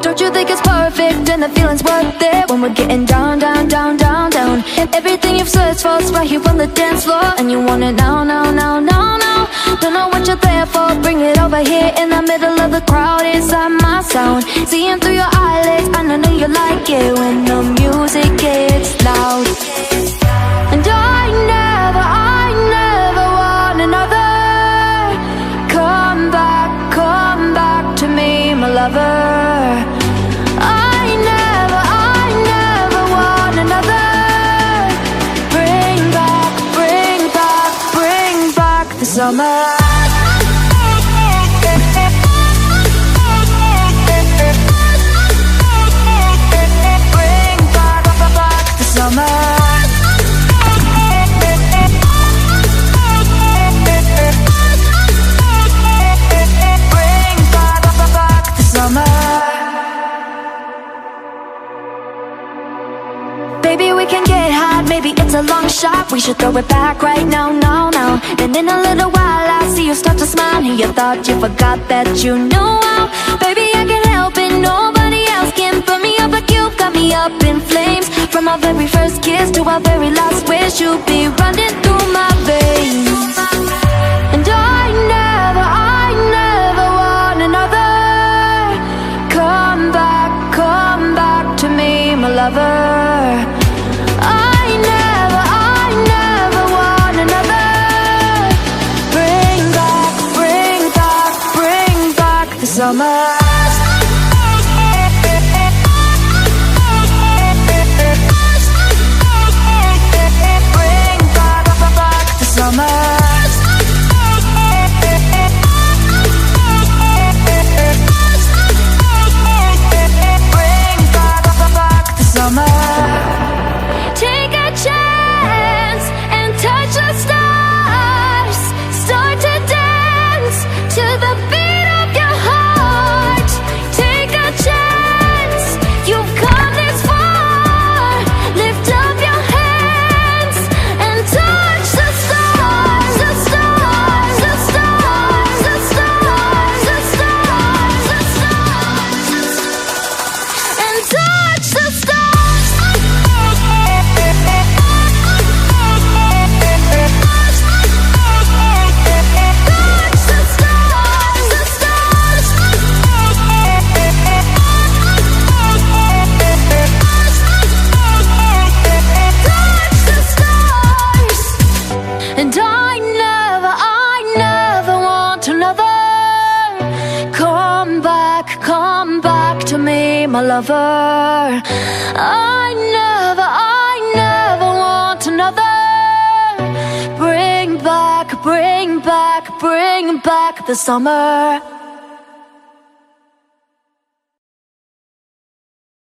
Don't you think it's perfect and the feeling's worth it when we're getting down, down, down, down, down? Everything you've searched for's right here on the dance floor, and you want it now, now, now, now, now. Don't know what you're there for, bring it over here in the middle of the crowd inside my sound. Seeing through your eyelids, and I know you like it when the music gets loud. And I never want another. Come back to me, my lover. I never want another. Bring back the summer. Bring back the summer. Baby, we can get hot, maybe it's a long shot. We should throw it back right now, now, now. And in a little while I'll see you start to smile, and you thought you forgot that you knew how. Baby, I can't help it, nobody else can burn me up like you got me up in flames. From our very first kiss to our very last wish, you'll be running through my veins. And I never want another. Come back to me, my lover. I never want another. Bring back the summer. Bring back the summer. Take a chance and touch the stars. Start to dance to the beat of your heart. Take a chance, you've come this far. Lift up your hands and touch the stars. The stars, the stars, the stars, the stars, the stars, and touch the stars. And I never want another. Come back to me, my lover. I never want another. Bring back the summer.